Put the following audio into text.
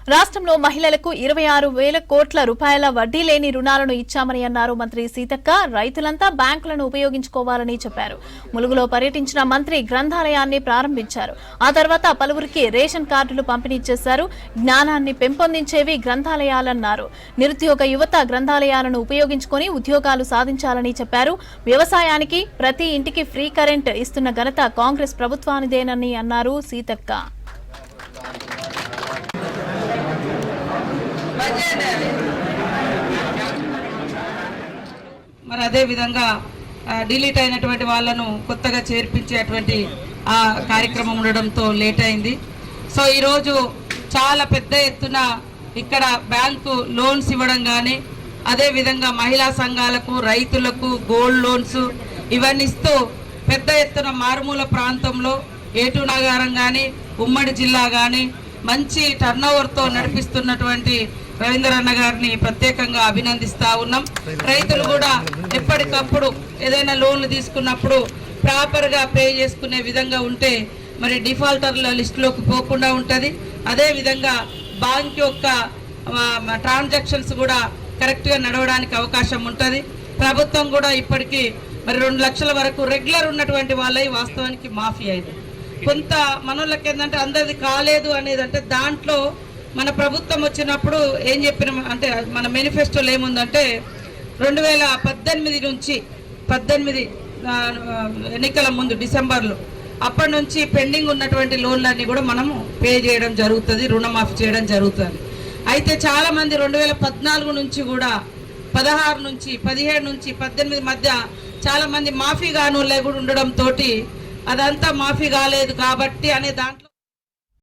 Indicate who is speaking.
Speaker 1: రాష్ట్రంలో మహిళలకు 26,000 కోట్ల రూపాయల వడ్డీ లేని రుణాలను ఇచ్చామని అన్నారు మంత్రి సీతక్క. రైతులంతా బ్యాంకులను ఉపయోగించుకోవాలని చెప్పారు. ములుగులో పర్యటించిన మంత్రి గ్రంథాలయాన్ని ప్రారంభించారు. ఆ తర్వాత పలువురికి రేషన్ కార్డులు పంపిణీ చేశారు. జ్ఞానాన్ని పెంపొందించేవి గ్రంథాలయాలన్నారు. నిరుద్యోగ యువత గ్రంథాలయాలను ఉపయోగించుకొని ఉద్యోగాలు సాధించాలని చెప్పారు. వ్యవసాయానికి ప్రతి ఇంటికి ఫ్రీ కరెంట్ ఇస్తున్న ఘనత కాంగ్రెస్ ప్రభుత్వానిదేనని అన్నారు సీతక్క.
Speaker 2: మరి అదే విధంగా డిలీట్ అయినటువంటి వాళ్ళను కొత్తగా చేర్పించేటువంటి ఆ కార్యక్రమం ఉండడంతో లేట్ అయింది. సో ఈరోజు చాలా పెద్ద ఎత్తున ఇక్కడ బ్యాంకు లోన్స్ ఇవ్వడం కానీ, అదేవిధంగా మహిళా సంఘాలకు, రైతులకు గోల్డ్ లోన్స్ ఇవన్నీ ఇస్తూ పెద్ద ఎత్తున మారుమూల ప్రాంతంలో ఏటూ నగరం కానీ, ఉమ్మడి జిల్లా కానీ మంచి టర్నోవర్తో నడిపిస్తున్నటువంటి రవీంద్ర అన్న గారిని ప్రత్యేకంగా అభినందిస్తా ఉన్నాం. రైతులు కూడా ఎప్పటికప్పుడు ఏదైనా లోన్లు తీసుకున్నప్పుడు ప్రాపర్గా పే చేసుకునే విధంగా ఉంటే మరి డిఫాల్టర్ల లిస్టులోకి పోకుండా ఉంటుంది. అదేవిధంగా బ్యాంక్ యొక్క ట్రాన్సాక్షన్స్ కూడా కరెక్ట్గా నడవడానికి అవకాశం ఉంటుంది. ప్రభుత్వం కూడా ఇప్పటికీ మరి 2 లక్షల వరకు రెగ్యులర్ ఉన్నటువంటి వాళ్ళవి వాస్తవానికి మాఫీ అయింది. కొంత మనోళ్ళకి ఏంటంటే అందరిది కాలేదు అనేది, అంటే దాంట్లో మన ప్రభుత్వం వచ్చినప్పుడు ఏం చెప్పిన అంటే మన మేనిఫెస్టోలో ఏముందంటే 2018 నుంచి 18 ఎన్నికల ముందు డిసెంబర్లో అప్పటి నుంచి పెండింగ్ ఉన్నటువంటి లోన్లన్నీ కూడా మనము పే చేయడం జరుగుతుంది, రుణమాఫీ చేయడం జరుగుతుంది. అయితే చాలామంది 2014 నుంచి కూడా 16 నుంచి 17 నుంచి 18 మధ్య చాలామంది మాఫీ కానోళ్ళే కూడా ఉండడంతో అదంతా మాఫీ కాలేదు కాబట్టి అనే దాంట్లో